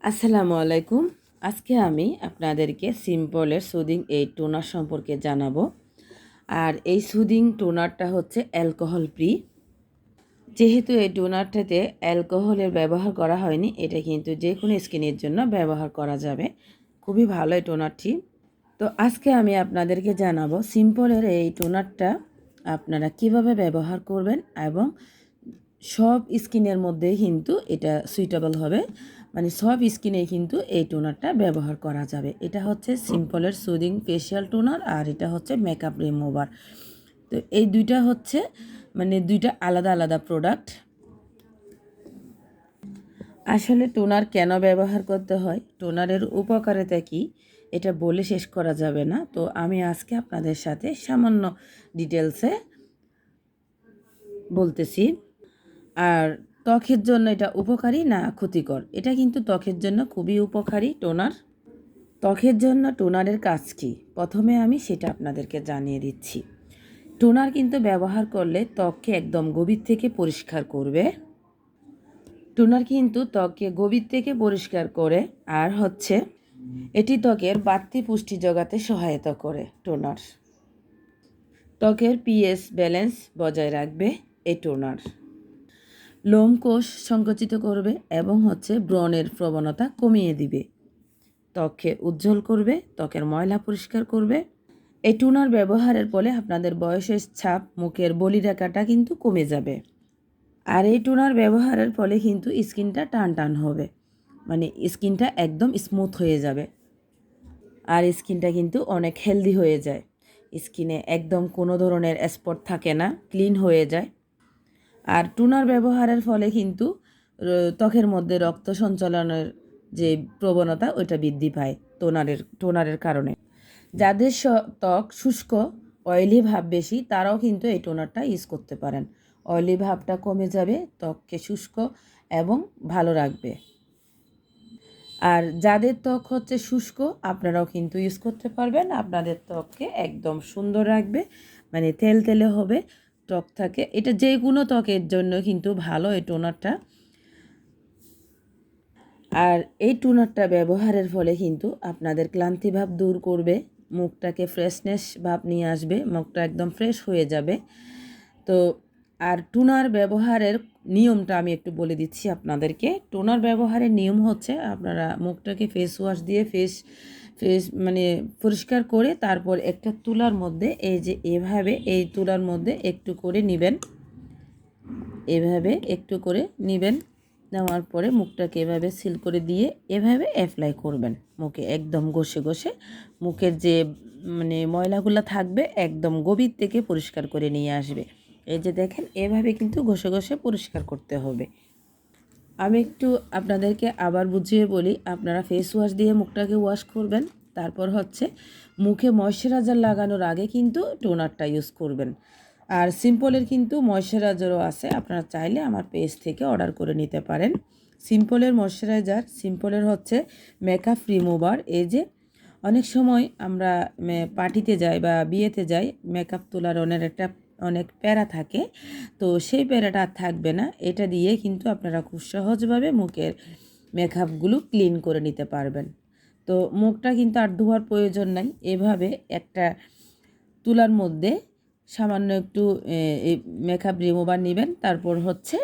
আসসালামু আলাইকুম। আজকে আমি আপনাদেরকে সিম্পলের সুদিং এই টোনার সম্পর্কে জানাবো। আর এই সুদিং টোনারটা হচ্ছে অ্যালকোহল ফ্রি। যেহেতু এই টোনারটাতে অ্যালকোহলের ব্যবহার করা হয়নি, এটা কিন্তু যে কোনো স্কিনের জন্য ব্যবহার করা যাবে। খুবই ভালো এই টোনারটি। তো আজকে আমি আপনাদেরকে জানাবো সিম্পলের এই টোনারটা আপনারা কিভাবে ব্যবহার করবেন এবং সব স্কিনের মধ্যেই কিন্তু এটা সুইটেবল হবে, মানে সব স্কিনে কিন্তু এই টোনারটা ব্যবহার করা যাবে। এটা হচ্ছে সিম্পলের সুদিং ফেশিয়াল টোনার আর এটা হচ্ছে মেকআপ রিমুভার। তো এই দুইটা হচ্ছে মানে দুইটা আলাদা আলাদা প্রোডাক্ট। আসলে টোনার কেন ব্যবহার করতে হয়, টোনারের উপকারিতা কী, এটা বলে শেষ করা যাবে না। তো আমি আজকে আপনাদের সাথে সামান্য ডিটেলসে বলতেছি। আর ত্বকের জন্য এটা উপকারী না ক্ষতিকর, এটা কিন্তু ত্বকের জন্য খুবই উপকারী টোনার। ত্বকের জন্য টোনারের কাজ কী, প্রথমে আমি সেটা আপনাদেরকে জানিয়ে দিচ্ছি। টোনার কিন্তু ব্যবহার করলে ত্বককে একদম গভীর থেকে পরিষ্কার করবে। টোনার কিন্তু ত্বককে গভীর থেকে পরিষ্কার করে আর হচ্ছে এটি ত্বকের বাড়তি পুষ্টি জোগাতে সহায়তা করে। টোনার ত্বকের পিএইচ ব্যালেন্স বজায় রাখবে এই টোনার। লোমকোষ সংকুচিত করবে এবং হচ্ছে ব্রণের প্রবণতা কমিয়ে দিবে। ত্বককে উজ্জ্বল করবে, ত্বকের ময়লা পরিষ্কার করবে। এই টোনার ব্যবহারের ফলে আপনাদের বয়সের ছাপ, মুখের বলিরেখাটা কিন্তু কমে যাবে। আর এই টোনার ব্যবহারের ফলে কিন্তু স্কিনটা টান টান হবে, মানে স্কিনটা একদম স্মুথ হয়ে যাবে। আর স্কিনটা কিন্তু অনেক হেলদি হয়ে যায়। স্কিনে একদম কোনো ধরনের স্পট থাকে না, ক্লিন হয়ে যায়। আর টোনার ব্যবহারের ফলে কিন্তু ত্বকের মধ্যে রক্ত সঞ্চালনের যে প্রবণতা ওইটা বৃদ্ধি পায় টোনারের কারণে। যাদের ত্বক শুষ্ক, অয়েলি ভাব বেশি, তারাও কিন্তু এই টোনারটা ইউজ করতে পারেন। অয়েলি ভাবটা কমে যাবে, ত্বককে শুষ্ক এবং ভালো রাখবে। আর যাদের ত্বক হচ্ছে শুষ্ক, আপনারাও কিন্তু ইউজ করতে পারবেন। আপনাদের ত্বককে একদম সুন্দর রাখবে, মানে তেলতেলে হবে ত্বক থাকে। এটা যে কোনো ত্বকের জন্য কিন্তু ভালো এই টোনারটা। আর এই টোনারটা ব্যবহারের ফলে কিন্তু আপনাদের ক্লান্তি ভাব দূর করবে, মুখটাকে ফ্রেশনেস ভাব নিয়ে আসবে, মুখটা একদম ফ্রেশ হয়ে যাবে। তো আর টোনার ব্যবহারের নিয়মটা আমি একটু বলে দিচ্ছি আপনাদেরকে। টোনার ব্যবহারের নিয়ম হচ্ছে আপনারা মুখটাকে ফেস ওয়াশ দিয়ে ফেস মানে পরিষ্কার করে তারপর একটা তুলার মধ্যে এই যে এভাবে এই তুলার মধ্যে একটু করে নেবেন, এভাবে একটু করে নেবেন। নেওয়ার পরে মুখটাকে এভাবে সিল করে দিয়ে এভাবে অ্যাপ্লাই করবেন মুখে, একদম ঘষে ঘষে মুখের যে মানে ময়লাগুলো থাকবে একদম গভীর থেকে পরিষ্কার করে নিয়ে আসবে। এই যে দেখেন, এভাবে কিন্তু ঘষে ঘষে পরিষ্কার করতে হবে। আমি একটু আপনাদেরকে আবার বুঝিয়ে বলি। আপনারা ফেস ওয়াশ দিয়ে মুখটাকে ওয়াশ করবেন, তারপর হচ্ছে মুখে ময়শ্চারাইজার লাগানোর আগে কিন্তু টোনারটা ইউজ করবেন। আর সিম্পলের কিন্তু ময়শ্চারাইজারও আছে, আপনারা চাইলে আমার পেজ থেকে অর্ডার করে নিতে পারেন। সিম্পলের ময়শ্চারাইজার, সিম্পলের হচ্ছে মেকআপ রিমুভার। এই যে অনেক সময় আমরা পার্টিতে যাই বা বিয়েতে যাই, মেকআপ তোলার অনেক প্যারা থাকে, তো সেই প্যারাটা আর থাকবে না। এটা দিয়ে কিন্তু আপনারা খুব সহজভাবে মুখের মেকআপগুলো ক্লিন করে নিতে পারবেন। তো মুখটা কিন্তু আর ধোয়ার প্রয়োজন নাই। এভাবে একটা তুলার মধ্যে সামান্য একটু এই মেকআপ রিমুভার নেবেন, তারপর হচ্ছে